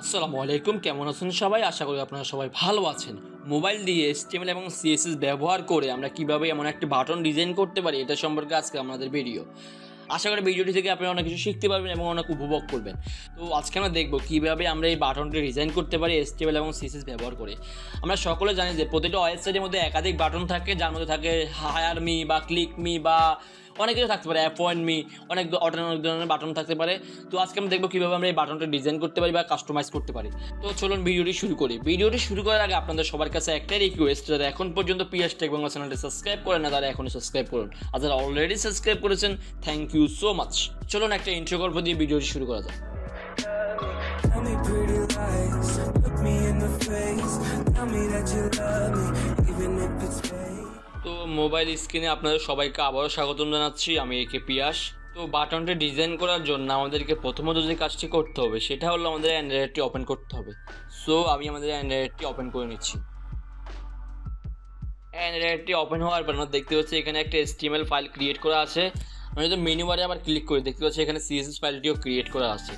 আসসালামু আলাইকুম, কেমন আছেন সবাই? আশা করি আপনারা সবাই ভালো আছেন। মোবাইল দিয়ে HTML এবং CSS ব্যবহার করে আমরা কিভাবে এমন একটি বাটন ডিজাইন করতে পারি এটা সম্পর্কে আজকে আমাদের ভিডিও। আশা করি ভিডিওটি থেকে আপনারা অনেক কিছু শিখতে পারবেন এবং অনেক উপভোগ করবেন। তো আজকে আমরা দেখব কিভাবে আমরা এই বাটনটি ডিজাইন করতে পারি HTML এবং CSS ব্যবহার করে। আমরা সকলে জানি যে প্রতিটা ওয়েবসাইটের মধ্যে একাধিক বাটন থাকে, যার মধ্যে থাকে হায়ার মি বা ক্লিক মি বা অনেক কিছু থাকতে পারে, অ্যাপয়েন্ট মি, অনেক ধরনের বাটন থাকতে পারে। তো আজকে আমরা দেখবো কীভাবে আমরা এই বাটনটা ডিজাইন করতে পারি বা কাস্টমাইজ করতে পারি। তো চলুন ভিডিওটি শুরু করি। ভিডিওটি শুরু করার আগে আপনাদের সবার কাছে একটাই রিকোয়েস্ট, যারা এখন পর্যন্ত পিয়াস টেক বাংলা চ্যানেলটি সাবস্ক্রাইব করেন না তারা এখনই সাবস্ক্রাইব করুন, আর যারা অলরেডি সাবস্ক্রাইব করেছেন থ্যাংক ইউ সো মাচ। চলুন একটা ইন্ট্রো গল্প দিয়ে ভিডিওটি শুরু করা যাক। Tell me pretty lies, look me in the face, tell me that you love me, even if it's fake. তো মোবাইল স্ক্রিনে আপনাদের সবাইকে আবারও স্বাগতম জানাচ্ছি, আমি একে পিয়াস। তো বাটনটি ডিজাইন করার জন্য আমাদেরকে প্রথমত যে কাজটি করতে হবে সেটা হলো আমাদের অ্যান্ড্রয়েডটি ওপেন করতে হবে। সো আমি আমাদের অ্যান্ড্রয়েডটি ওপেন করে নিচ্ছি। অ্যান্ড্রয়েডটি ওপেন হওয়ার পর আমরা দেখতে পাচ্ছি এখানে একটা HTML ফাইল ক্রিয়েট করা আছে। আমি যদি মেনু বারে আবার ক্লিক করি দেখতে পাচ্ছি এখানে CSS ফাইলটিও ক্রিয়েট করা আছে।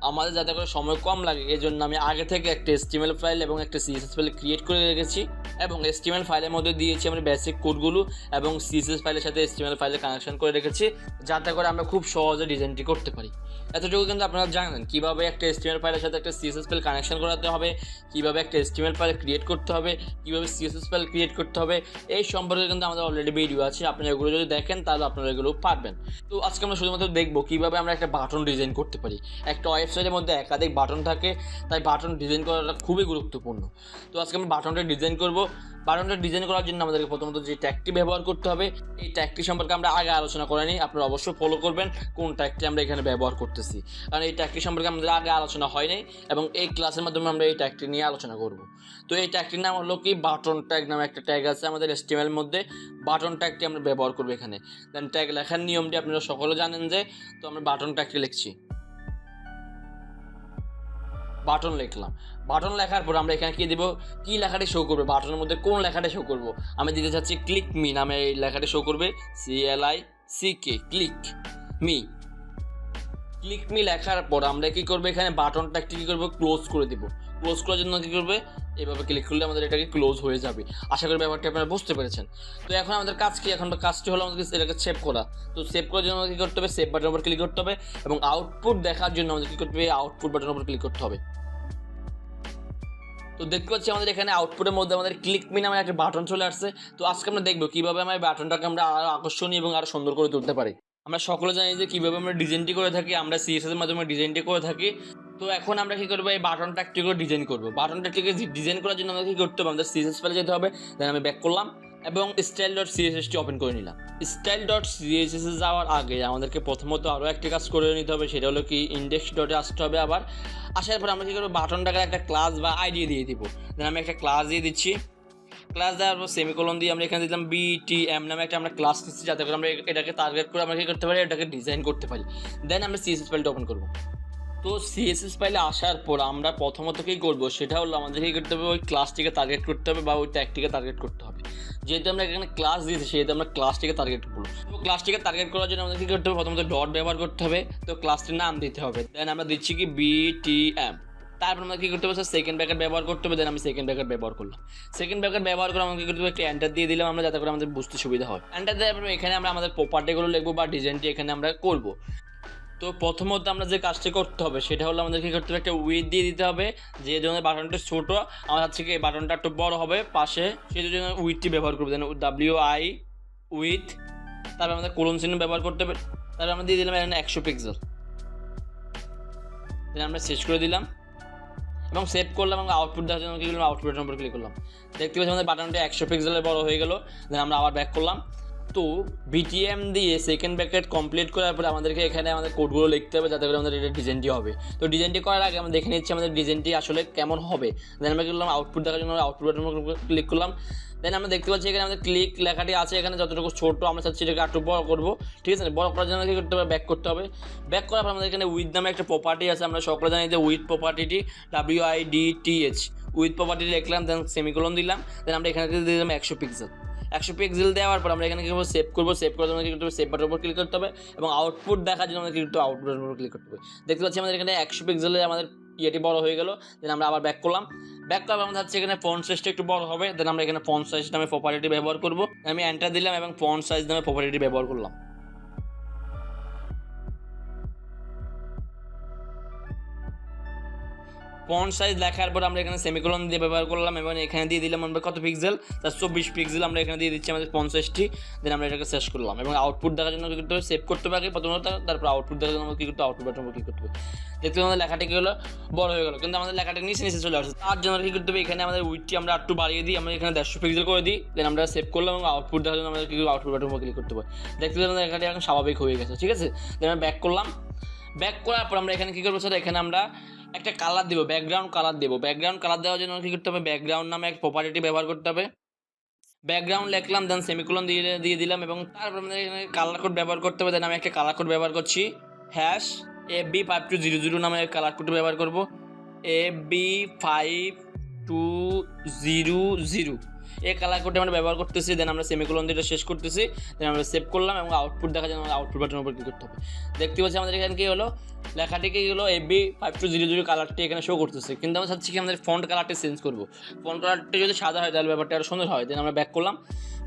আমাদের যাতে করে সময় কম লাগে এই জন্য আমি আগে থেকে একটা HTML ফাইল এবং একটা CSS ফাইল ক্রিয়েট করে রেখেছি, এবং HTML ফাইলের মধ্যে দিয়েছি আমরা বেসিক কোডগুলো এবং CSS ফাইলের সাথে HTML ফাইলে কানেকশন করে রেখেছি, যাতে করে আমরা খুব সহজে ডিজাইনটি করতে পারি। এতটুকু কিন্তু আপনারা জানেন কীভাবে একটা HTML ফাইলের সাথে একটা CSS ফাইল কানেকশন করাতে হবে, কীভাবে একটা HTML ফাইল ক্রিয়েট করতে হবে, কীভাবে CSS ফাইল ক্রিয়েট করতে হবে, এই সম্পর্কে কিন্তু আমাদের অলরেডি ভিডিও আছে। আপনারা এগুলো যদি দেখেন তাহলে আপনারা এগুলো পারবেন। তো আজকে আমরা শুধুমাত্র দেখবো কীভাবে আমরা একটা বাটন ডিজাইন করতে পারি। একটা ওয়েবসাইটের মধ্যে একাধিক বাটন থাকে, তাই বাটন ডিজাইন করাটা খুবই গুরুত্বপূর্ণ। তো আজকে আমরা বাটনটা ডিজাইন করব। বাটনটা ডিজাইন করার জন্য আমাদেরকে প্রথমত যে ট্যাগটি ব্যবহার করতে হবে, এই ট্যাগটি সম্পর্কে আমরা আগে আলোচনা করে নিই। আপনারা অবশ্যই ফলো করবেন কোন ট্যাগটি আমরা এখানে ব্যবহার করতেছি, কারণ এই ট্যাগটি সম্পর্কে আমাদের আগে আলোচনা হয় নাই এবং এই ক্লাসের মাধ্যমে আমরা এই ট্যাগটি নিয়ে আলোচনা করব। তো এই ট্যাগটির নাম হলো কি বাটন ট্যাগ নামে একটা ট্যাগ আছে আমাদের HTML এর মধ্যে। বাটন ট্যাগটি আমরা ব্যবহার করবো এখানে। দেন ট্যাগ লেখার নিয়মটি আপনারা সকলে জানেন যে, তো আমরা বাটন ট্যাগটি লিখছি, বাটন লিখলাম। বাটন লেখার পর আমরা এখানে কি দিব, কি লেখাটি শো করবে, বাটনের মধ্যে কোন লেখাটি শো করব। আমি দিতে চাচ্ছি ক্লিক মি নামে এই লেখাটি শো করবে, CLICK, click me. Click me লেখার পর আমরা কি করবো, এখানে বাটন ট্যাগটি কি করবো, ক্লোজ করে দিব। ক্লোজ করার জন্য কি করবে, এভাবে ক্লিক করলে আমাদের এটাকে ক্লোজ হয়ে যাবে। আশা করি ব্যাপারটি আপনারা বুঝতে পেরেছেন। তো এখন আমাদের কাজ কি, এখন কাজটি হলো আমাদের এটাকে সেভ করা। তো সেভ করার জন্য আমাদের কী করতে হবে, সেভ বাটনের উপর ক্লিক করতে হবে, এবং আউটপুট দেখার জন্য আমাদের কী করতে হবে, আউটপুট বাটনের উপর ক্লিক করতে হবে। তো দেখতে পাচ্ছি আমাদের এখানে আউটপুটের মধ্যে আমাদের ক্লিক মি নামে একটা বাটন চলে আসছে। তো আজকে আমরা দেখবো কীভাবে আমরা এই বাটনটাকে আমরা আরও আকর্ষণীয় এবং আরও সুন্দর করে তুলতে পারি। আমরা সকলে জানি যে কীভাবে আমরা ডিজাইনটি করে থাকি, আমরা CSS এর মাধ্যমে ডিজাইনটি করে থাকি। তো এখন আমরা কী করবো, এই বাটনটা একটি করে ডিজাইন করবো। বাটনটাকে ডিজাইন করার জন্য আমাদের কী করতে হবে, আমাদের CSS ফাইলে যেতে হবে। দেন আমি ব্যাক করলাম এবং style.css ওপেন করে নিলাম। style.css যাওয়ার আগে আমাদেরকে প্রথমত আরও একটি কাজ করে নিতে হবে, সেটা হলো কি ইন্ডেক্স ডটে আসতে হবে। আবার আসার পর আমরা কী করবো, বাটনটাকে একটা ক্লাস বা আইডি দিয়ে দিব। দেন আমি একটা ক্লাস দিয়ে দিচ্ছি। ক্লাস দেওয়ার পর সেমিকোলন দিয়ে আমরা এখানে দিলাম BTM নামে একটা আমরা ক্লাস নিচ্ছি, যাতে করে আমরা এটাকে টার্গেট করে আমরা কী করতে পারি, এটাকে ডিজাইন করতে পারি। দেন আমরা CSS ফাইলটা ওপেন করবো। তো CSS ফাইলে আসার পর আমরা প্রথমত কী করবো, সেটা হলো আমাদের কী করতে হবে, ওই ক্লাসটিকে টার্গেট করতে হবে বা ওই ট্যাগটিকে টার্গেট করতে হবে। যেহেতু আমরা এখানে ক্লাস দিয়েছি সেহেতু আমরা ক্লাসটিকে টার্গেট করবো। তো ক্লাসটিকে টার্গেট করার জন্য আমাদের কী করতে হবে, প্রথমত ডট ব্যবহার করতে হবে। তো ক্লাসটির নাম দিতে হবে। দেন আমরা দিচ্ছি কি BTM। তারপর আমরা কী করতে হবে, সেকেন্ড ব্র্যাকেট ব্যবহার করতে হবে। দেন আমি সেকেন্ড ব্র্যাকেট ব্যবহার করলাম। সেকেন্ড ব্র্যাকেট ব্যবহার করে আমাকে কী করতে হবে, একটা এন্টার দিয়ে দিলাম আমরা, যাতে করে আমাদের বুঝতে সুবিধা হয়। এন্টার দেওয়ার পর এখানে আমরা আমাদের প্রপার্টিগুলো লিখবো বা ডিজাইনটি এখানে আমরা করবো। তো প্রথমত আমরা যে কাজটি করতে হবে সেটা হলো আমাদের কী করতে হবে, একটা উইথ দিয়ে দিতে হবে। যে জন্য বাটনটা ছোটো, আমার হচ্ছে কি এই বাটনটা একটু বড় হবে পাশে, সেই জন্য উইথটি ব্যবহার করবো। যেন WI উইথ, তারপর আমাদের কোলন চিহ্ন ব্যবহার করতে হবে। তারপর আমরা দিয়ে দিলাম এখানে 100 পিক্সেল। দেন আমরা শেষ করে দিলাম এবং সেভ করলাম এবং আউটপুট দেওয়ার জন্য কী করলাম, আউটপুটের উপর ক্লিক করলাম। দেখতে পাচ্ছি আমাদের বাটনটা 100 পিক্সেলের বড় হয়ে গেল। দেন আমরা আবার ব্যাক করলাম। তো BTM দিয়ে সেকেন্ড ব্র্যাকেট কমপ্লিট করার পরে আমাদেরকে এখানে আমাদের কোডগুলো লিখতে হবে, যাতে করে আমাদের এটা ডিজাইনটি হবে। তো ডিজাইনটি করার আগে আমরা দেখে নিচ্ছি আমাদের ডিজাইনটি আসলে কেমন হবে। দেন আমরা করলাম আউটপুট দেখার জন্য আউটপুট বাটনের উপর ক্লিক করলাম। দেন আমরা দেখতে পাচ্ছি এখানে আমাদের ক্লিক লেখাটি আছে, এখানে যতটুকু ছোটো আমরা চাচ্ছি এটাকে একটু বড় করবো। ঠিক আছে, বড় করার জন্য কী করতে হবে, ব্যাক করতে হবে। ব্যাক করার পর আমাদের এখানে উইথ নামে একটা প্রপার্টি আছে, আমরা সকলে জানি যে উইথ প্রপার্টিটি WIDTH উইথ প্রপার্টি লিখলাম। দেন সেমিকোলন দিলাম। দেন আমরা এখানে দিলাম 100 পিক্সেল। 100 পিক্সেল দেওয়ার পর আমরা এখানে কী করবো, সেভ করবো। সেভ করার জন্য কী করতে হবে, সেভ বাটনের উপর ক্লিক করতে হবে এবং আউটপুট দেখার জন্য আমাদের কী করতে হবে, আউটপুটের উপর ক্লিক করতে হবে। দেখতে পাচ্ছি আমাদের এখানে 100 পিক্সেলের আমাদের ইয়েটি বড় হয়ে গেল। দেন আমরা আবার ব্যাক করলাম। ব্যাক করার আমাদের হচ্ছে এখানে ফন্ট সাইজটা একটু বড় হবে। দেন আমরা এখানে ফন্ট সাইজ নামে প্রপার্টি ব্যবহার করব। আমি এন্টার দিলাম এবং ফন্ট সাইজ নামে প্রপার্টি ব্যবহার করলাম। ফন্ট সাইজ লেখার পর আমরা এখানে সেমিকোলন দিয়ে ব্যবহার করলাম এবং এখানে দিয়ে দিলাম আমরা কত পিক্সেল, তার 24 পিক্সেল আমরা এখানে দিয়ে দিচ্ছি আমাদের ফন্ট সাইজটি। দেন আমরা এটাকে শেষ করলাম এবং আউটপুট দেখার জন্য কী করতে হবে, সেভ করতে হবে আগে প্রথমত, তারপর আউটপুট দেখার জন্য আমরা কী করতে হবে, আউটপুট বাটন ক্লিক করতে হবে। দেখতে আমাদের লেখাটা কী হলো, বড় হয়ে গেলো, কিন্তু আমাদের লেখাটা নিচে নিচে চলে আসছে। তার জন্য কী করতে হবে, এখানে আমাদের উইডটি আমরা একটু বাড়িয়ে দিই, আমরা এখানে 150 পিক্সেল করে দিই। দেন আমরা সেভ করলাম এবং আউটপুট দেখার জন্য আমাদের কী আউটপুট বাটন ক্লিক করতে হবে। দেখতে আমাদের লেখাটা এখন স্বাভাবিক হয়ে গেছে, ঠিক আছে। দেন আমরা ব্যাক করলাম। ব্যাক করার পর আমরা এখানে কী করবো স্যার, এখানে আমরা একটা কালার দেবো, ব্যাকগ্রাউন্ড কালার দেবো। ব্যাকগ্রাউন্ড কালার দেওয়ার জন্য কী করতে হবে, ব্যাকগ্রাউন্ড নামে এক প্রপার্টি ব্যবহার করতে হবে। ব্যাকগ্রাউন্ড লিখলাম, দেন সেমিকোলন দিয়ে দিলাম এবং তারপর আমাদের এখানে কালার কোড ব্যবহার করতে হবে। দেন আমি একটা কালার কোড ব্যবহার করছি, #FB5200 নামে কালার কোড ব্যবহার করব। FB5200 এই কালার কোডটা আমরা ব্যবহার করতেছি। দেন আমরা সেমিকোলন দিয়ে শেষ করতেছি। দেন আমরা সেভ করলাম এবং আউটপুট দেখার জন্য আউটপুট বাটনের উপর ক্লিক করতে হবে। দেখতে পাচ্ছি আমাদের এখানে কী হলো, লেখাটি কী হলো, FB5200 কালারটি এখানে শো করতেছে, কিন্তু আমরা চাচ্ছি কি আমাদের ফন্ট কালারটি চেঞ্জ করবো। ফন্ট কালারটি যদি সাদা হয় তাহলে ব্যাপারটা আরও সুন্দর হয়। দেন আমরা ব্যাক করলাম।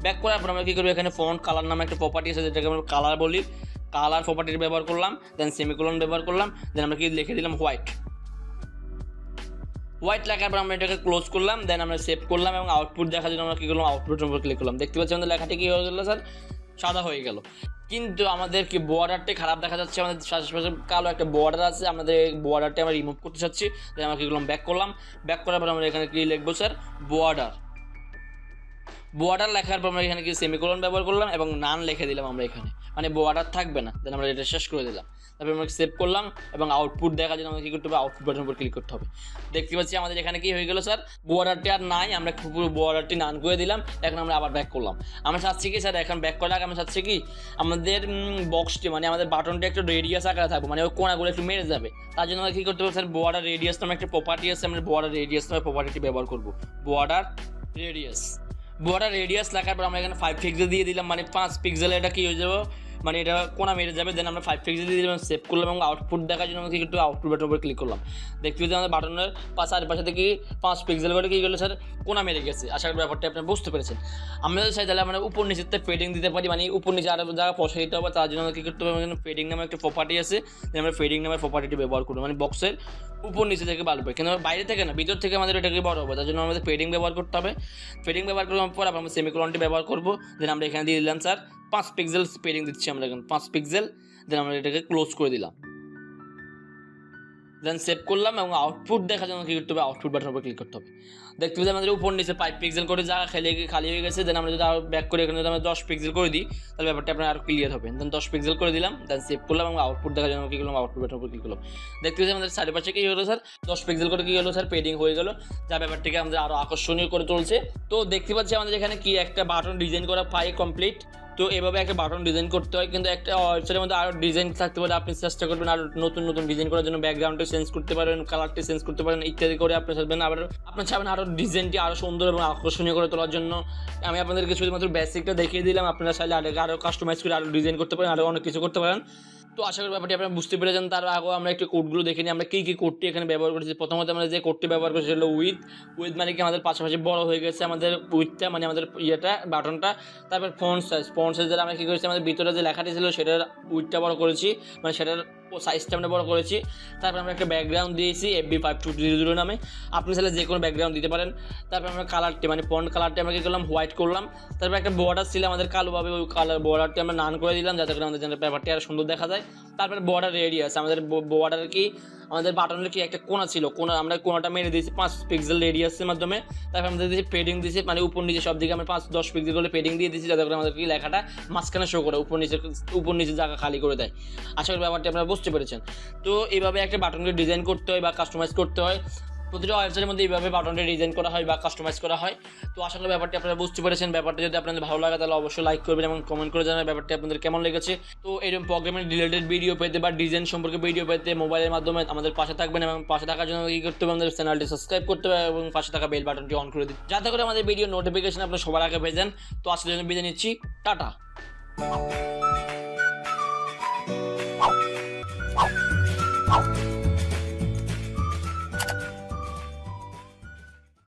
ব্যাক করার পর আমরা কী করবো, এখানে ফন্ট কালার নামে একটা প্রপার্টি আছে যেটাকে আমরা কালার বলি। কালার প্রপার্টির ব্যবহার করলাম, দেন সেমিকোলন ব্যবহার করলাম। দেন আমরা কি লিখে দিলাম হোয়াইট লেখার পর আমরা এটাকে ক্লোজ করলাম। দেন আমরা সেভ করলাম এবং আউটপুট দেখার জন্য আমরা কী করলাম, আউটপুটের উপর ক্লিক করলাম। দেখতে পাচ্ছি আমাদের লেখাটি কী হয়ে গেলো স্যার, সাদা হয়ে গেল, কিন্তু আমাদের কি বর্ডারটি খারাপ দেখা যাচ্ছে। আমাদের আশেপাশে কালো একটা বর্ডার আছে, আমাদের এই বর্ডারটি আমরা রিমুভ করতে চাচ্ছি। দেন আমরা কী করলাম, ব্যাক করলাম। ব্যাক করার পর আমরা এখানে কি লিখবো স্যার, বর্ডার লেখার পর আমরা এখানে কি সেমিকোলন ব্যবহার করলাম এবং নান লিখে দিলাম আমরা এখানে, মানে বর্ডার থাকবে না। দেন আমরা এটা শেষ করে দিলাম। তারপর আমরা সেভ করলাম এবং আউটপুট দেখার জন্য আমাদের কী করতে হবে, আউটপুট বাটনের উপর ক্লিক করতে হবে। দেখতে পাচ্ছি আমাদের এখানে কি হয়ে গেল স্যার, বর্ডারটি আর নাই, আমরা পুরো বর্ডারটি নান করে দিলাম। এখন আমরা আবার ব্যাক করলাম। আমরা চাচ্ছি কি স্যার, এখন ব্যাক করার আগে আমরা চাচ্ছি কি আমাদের বক্সটি, মানে আমাদের বাটনটি একটু রেডিয়াস আকারে থাকবে, মানে ওই কোণাগুলো একটু মেরে যাবে। তার জন্য আমরা কী করতে হবে স্যার, বর্ডার রেডিয়াস নামে একটা প্রপার্টি আছে, আমরা বর্ডার রেডিয়াস নামে প্রপার্টিটি ব্যবহার করবো। বর্ডার রেডিয়াস লেখার পর আমরা এখানে 5 পিক্সেল দিয়ে দিলাম, মানে 5 পিক্সেল এটা কি হয়ে যাবে, মানে এটা কোনা মেরে যাবে। দেন আমরা 5 পিক্সেল দিয়ে দিলাম, সেভ করলাম এবং আউটপুট দেখার জন্য আমরা একটু আউটপুট বাটনের উপর ক্লিক করলাম। দেখতে পাচ্ছি আমাদের বাটনের চারপাশে থেকে 5 পিক্সেল করে কী গেলো স্যার, কোনা মেরে গেছে। আশা করি ব্যাপারটা আপনারা বুঝতে পেরেছেন। আমরা যদি চাই তাহলে আমরা উপর নিচেতে ফেডিং দিতে পারি, মানে উপর নিচে আরও জায়গা পয়সা দিতে হবে। তার জন্য আমরা কী করতে হবে, এখানে ফেডিং নামে একটা প্রপার্টি আছে, আমরা ফেডিং নামের প্রপার্টিটি ব্যবহার করবো, মানে বক্সের উপর নিচে থেকে বাড়বে, কিন্তু বাইরে থেকে না, ভিতর থেকে আমাদের এটাকে বড় হবে। তার জন্য আমাদের ফেডিং ব্যবহার করতে হবে। ফেডিং ব্যবহার করার পর আমরা সেমিকোলনটি ব্যবহার করবো। দেন আমরা এখানে দিয়ে দিলাম স্যার 5 পিক্সেল ফেডিং দিচ্ছি আমরা এখানে 5 পিক্সেল। দেন আমরা এটাকে ক্লোজ করে দিলাম। দেন সেভ করলাম এবং আউটপুট দেখার জন্য কী করতে হবে, আউটপুট বাটনের উপর ক্লিক করতে হবে। দেখতে পাচ্ছি আমাদের উপর নিচে 5 পিক্সেল করে জায়গা খালি হয়ে গেছে। দেন আমরা যদি আরও ব্যাক করে এখানে যদি আমরা 10 পিক্সেল করে দিই তাহলে ব্যাপারটা আপনার আরও ক্লিয়ার হবে। দেন 10 পিক্সেল করে দিলাম, দেন সেভ করলাম এবং আউটপুট দেখার জন্য কী করলাম, আউটপুট বাটনের উপর ক্লিক করলাম। দেখতে পাচ্ছি আমাদের চারিপাশে কী হলো স্যার, 10 পিক্সেল করে কী হলো স্যার, পেডিং হয়ে গেলো, যা ব্যাপারটিকে আমাদের আরও আকর্ষণীয় করে তুলছে। তো দেখতে পাচ্ছি আমাদের এখানে কি একটা বাটন ডিজাইন করা প্রায় কমপ্লিট। তো এভাবে একটা বাটন ডিজাইন করতে হয়, কিন্তু একটা ওয়েবসাইটের মধ্যে আরও ডিজাইন থাকতে পারে। আপনি চেষ্টা করবেন আরও নতুন নতুন ডিজাইন করার জন্য, ব্যাকগ্রাউন্ডটি চেঞ্জ করতে পারেন, কালারটি চেঞ্জ করতে পারেন ইত্যাদি করে আপনি চাইবেন। আবার আপনি চাইবেন আরও ডিজাইনটি আরও সুন্দর এবং আকর্ষণীয় করে তোলার জন্য। আমি আপনাদেরকে শুধুমাত্র বেসিকটা দেখিয়ে দিলাম, আপনারা চাইলে আরও কাস্টমাইজ করে আরও ডিজাইন করতে পারেন, আরও অনেক কিছু করতে পারেন। তো আশা করি ব্যাপারটি আপনারা বুঝতে পেরেছেন। তার আগেও আমরা একটু কোডগুলো দেখে নিই, আমরা কী কী কোডটি এখানে ব্যবহার করেছি। প্রথমত আমরা যে কোডটি ব্যবহার করেছি সেটা হলো উইথ মানে কি আমাদের পাশাপাশি বড় হয়ে গেছে আমাদের উইথটা, মানে আমাদের বাটনটা। তারপর ফন্ট সাইজ দ্বারা আমরা কী করেছি, আমাদের ভিতরে যে লেখাটি ছিল সেটার উইথটা বড় করেছি, মানে সেটার সাইজটা আমরা বড় করেছি। তারপর আমরা একটা ব্যাকগ্রাউন্ড দিয়েছি FB5200 নামে, আপনি চাইলে যে কোনো ব্যাকগ্রাউন্ড দিতে পারেন। তারপর আমরা কালারটি মানে ফন্ট কালারটি আমরা কী করলাম, হোয়াইট করলাম। তারপর একটা বর্ডার ছিল আমাদের কালোভাবে, ওই কালার বর্ডারটি আমরা নান করে দিলাম যাতে করে আমাদের যেন পেপারটি আরও সুন্দর দেখা যায়। তারপরে বর্ডার রেডিয়াস, আমাদের বর্ডার কি আমাদের বাটনের কি একটা কোণা ছিল, আমরা কোণাটা মেরে দিয়েছি 5 পিক্সেল রেডিয়াসের মাধ্যমে। তারপর আমাদের দিয়েছি পেডিং দিয়েছি, মানে উপর নিচে সব দিকে আমরা 5-10 পিক্সেল করে পেডিং দিয়ে দিয়েছি যাতে করে আমাদের কি লেখাটা মাঝখানে শো করে, উপর নিচে জায়গা খালি করে দেয়। আশা করি ব্যাপারটি আপনারা বুঝতে পেরেছেন। তো এইভাবে একটা বাটনকে ডিজাইন করতে হয় বা কাস্টমাইজ করতে হয়। প্রতিটা ওয়েবসাইটের মধ্যে এইভাবে বাটনটা ডিজাইন করা হয় বা কাস্টমাইজ করা হয়। তো আশা করি ব্যাপারটি আপনারা বুঝতে পেরেছেন। ব্যাপারটা যদি আপনাদের ভালো লাগে তাহলে অবশ্যই লাইক করবেন এবং কমেন্ট করে জানাবেন ব্যাপারটি আপনাদের কেমন লেগেছে। তো এরকম প্রোগ্রামের রিলেটেড ভিডিও পেতে বা ডিজাইন সম্পর্কে ভিডিও পেতে মোবাইলের মাধ্যমে আমাদের পাশে থাকবেন, এবং পাশে থাকার জন্য কী করতে হবে, আমাদের চ্যানেলটি সাবস্ক্রাইব করতে হবে এবং পাশে থাকা বেল বাটনটি অন করে দিন যাতে করে আমাদের ভিডিও নোটিফিকেশন আপনার সবার আগে পেয়ে যান। তো আজকের জন্য বিদায় নিচ্ছি, টাটা।